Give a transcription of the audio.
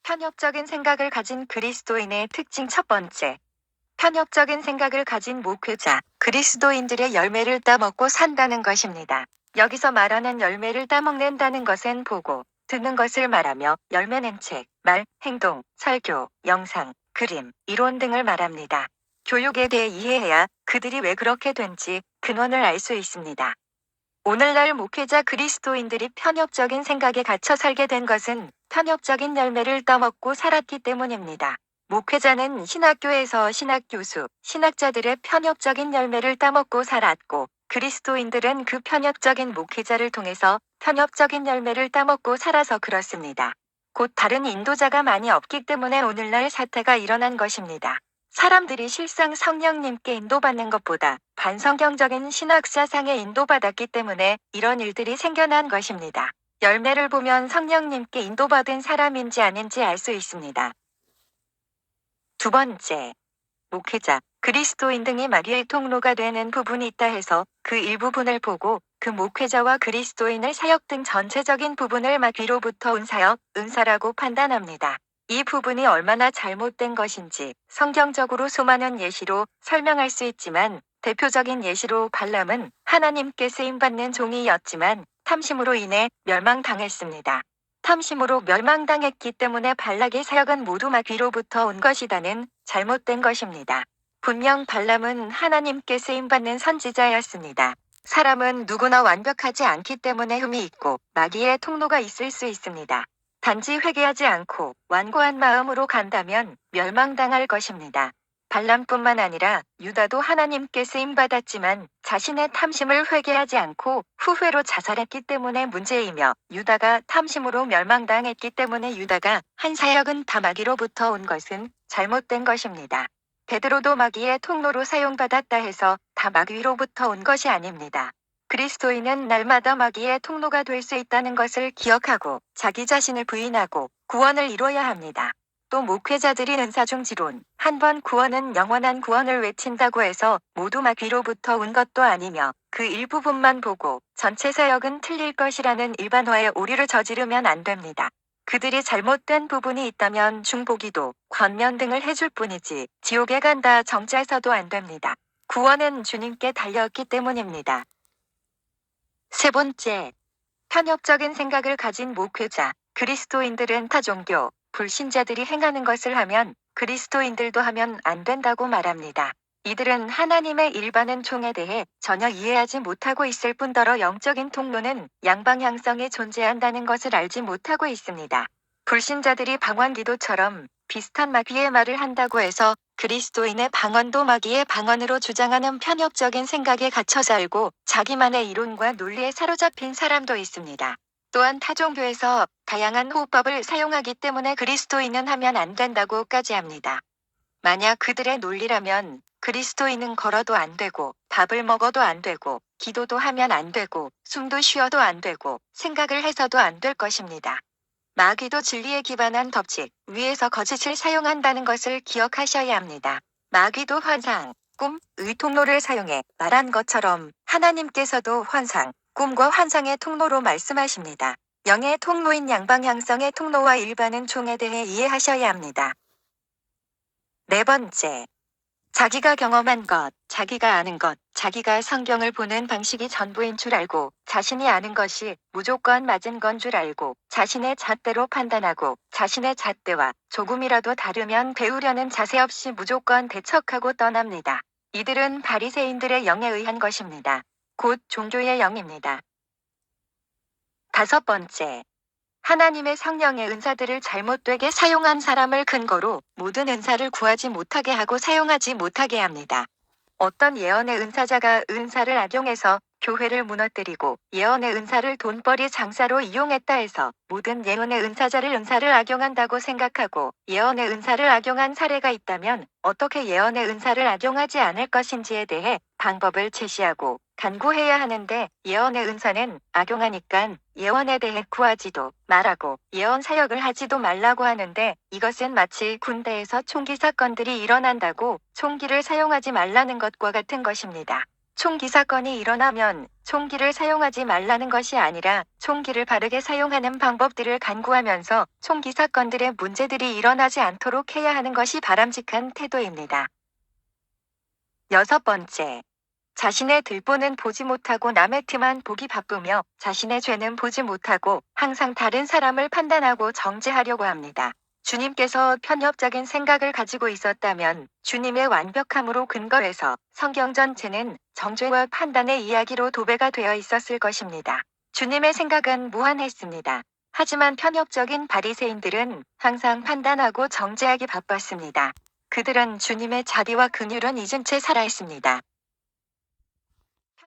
편협적인 생각을 가진 그리스도인의 특징 첫 번째. 편협적인 생각을 가진 목회자, 그리스도인들의 열매를 따먹고 산다는 것입니다. 여기서 말하는 열매를 따먹는다는 것은 보고, 듣는 것을 말하며 열매는 책, 말, 행동, 설교, 영상, 그림, 이론 등을 말합니다. 교육에 대해 이해해야 그들이 왜 그렇게 된지 근원을 알 수 있습니다. 오늘날 목회자 그리스도인들이 편협적인 생각에 갇혀 살게 된 것은 편협적인 열매를 따먹고 살았기 때문입니다. 목회자는 신학교에서 신학교수, 신학자들의 편협적인 열매를 따먹고 살았고, 그리스도인들은 그 편협적인 목회자를 통해서 편협적인 열매를 따먹고 살아서 그렇습니다. 곧 다른 인도자가 많이 없기 때문에 오늘날 사태가 일어난 것입니다. 사람들이 실상 성령님께 인도받는 것보다 반성경적인 신학 사상에 인도받았기 때문에 이런 일들이 생겨난 것입니다. 열매를 보면 성령님께 인도받은 사람인지 아닌지 알 수 있습니다. 두 번째, 목회자, 그리스도인 등이 마귀의 통로가 되는 부분이 있다 해서 그 일부분을 보고 그 목회자와 그리스도인을 사역 등 전체적인 부분을 마귀로부터 온 사역, 은사라고 판단합니다. 이 부분이 얼마나 잘못된 것인지 성경적으로 수많은 예시로 설명할 수 있지만 대표적인 예시로 발람은 하나님께 쓰임받는 종이었지만 탐심으로 인해 멸망당했습니다. 탐심으로 멸망당했기 때문에 발락의 사역은 모두 마귀로부터 온 것이다는 잘못된 것입니다. 분명 발람은 하나님께 쓰임받는 선지자였습니다. 사람은 누구나 완벽하지 않기 때문에 흠이 있고 마귀의 통로가 있을 수 있습니다. 단지 회개하지 않고 완고한 마음으로 간다면 멸망당할 것입니다. 발람뿐만 아니라 유다도 하나님께 쓰임받았지만 자신의 탐심을 회개하지 않고 후회로 자살했기 때문에 문제이며 유다가 탐심으로 멸망당했기 때문에 유다가 한 사역은 다 마귀로부터 온 것은 잘못된 것입니다. 베드로도 마귀의 통로로 사용받았다 해서 다 마귀로부터 온 것이 아닙니다. 그리스도인은 날마다 마귀의 통로가 될 수 있다는 것을 기억하고 자기 자신을 부인하고 구원을 이뤄야 합니다. 또 목회자들이 은사중지론, 한 번 구원은 영원한 구원을 외친다고 해서 모두 마귀로부터 온 것도 아니며 그 일부분만 보고 전체 사역은 틀릴 것이라는 일반화의 오류를 저지르면 안 됩니다. 그들이 잘못된 부분이 있다면 중보기도, 권면 등을 해줄 뿐이지 지옥에 간다 정죄해서도 안 됩니다. 구원은 주님께 달려있기 때문입니다. 세 번째, 편협적인 생각을 가진 목회자, 그리스도인들은 타 종교, 불신자들이 행하는 것을 하면 그리스도인들도 하면 안 된다고 말합니다. 이들은 하나님의 일반은 총에 대해 전혀 이해하지 못하고 있을 뿐더러 영적인 통로는 양방향성에 존재한다는 것을 알지 못하고 있습니다. 불신자들이 방언기도처럼 비슷한 마귀의 말을 한다고 해서 그리스도인의 방언도 마귀의 방언으로 주장하는 편협적인 생각에 갇혀 살고 자기만의 이론과 논리에 사로잡힌 사람도 있습니다. 또한 타종교에서 다양한 호흡법을 사용하기 때문에 그리스도인은 하면 안 된다고까지 합니다. 만약 그들의 논리라면 그리스도인은 걸어도 안 되고 밥을 먹어도 안 되고 기도도 하면 안 되고 숨도 쉬어도 안 되고 생각을 해서도 안 될 것입니다. 마귀도 진리에 기반한 법칙, 위에서 거짓을 사용한다는 것을 기억하셔야 합니다. 마귀도 환상, 꿈, 의 통로를 사용해 말한 것처럼 하나님께서도 환상, 꿈과 환상의 통로로 말씀하십니다. 영의 통로인 양방향성의 통로와 일반은 총에 대해 이해하셔야 합니다. 네 번째, 자기가 경험한 것, 자기가 아는 것, 자기가 성경을 보는 방식이 전부인 줄 알고 자신이 아는 것이 무조건 맞은 건 줄 알고 자신의 잣대로 판단하고 자신의 잣대와 조금이라도 다르면 배우려는 자세 없이 무조건 배척하고 떠납니다. 이들은 바리새인들의 영에 의한 것입니다. 곧 종교의 영입니다. 다섯 번째, 하나님의 성령의 은사들을 잘못되게 사용한 사람을 근거로 모든 은사를 구하지 못하게 하고 사용하지 못하게 합니다. 어떤 예언의 은사자가 은사를 악용해서 교회를 무너뜨리고 예언의 은사를 돈벌이 장사로 이용했다 해서 모든 예언의 은사자를 은사를 악용한다고 생각하고 예언의 은사를 악용한 사례가 있다면 어떻게 예언의 은사를 악용하지 않을 것인지에 대해 방법을 제시하고 간구해야 하는데 예언의 은사는 악용하니까 예언에 대해 구하지도 말하고 예언 사역을 하지도 말라고 하는데 이것은 마치 군대에서 총기 사건들이 일어난다고 총기를 사용하지 말라는 것과 같은 것입니다. 총기 사건이 일어나면 총기를 사용하지 말라는 것이 아니라 총기를 바르게 사용하는 방법들을 간구하면서 총기 사건들의 문제들이 일어나지 않도록 해야 하는 것이 바람직한 태도입니다. 6번째. 자신의 들보는 보지 못하고 남의 티만 보기 바쁘며 자신의 죄는 보지 못하고 항상 다른 사람을 판단하고 정죄하려고 합니다. 주님께서 편협적인 생각을 가지고 있었다면 주님의 완벽함으로 근거해서 성경 전체는 정죄와 판단의 이야기로 도배가 되어 있었을 것입니다. 주님의 생각은 무한했습니다. 하지만 편협적인 바리새인들은 항상 판단하고 정죄하기 바빴습니다. 그들은 주님의 자비와 긍휼은 잊은 채 살아있습니다.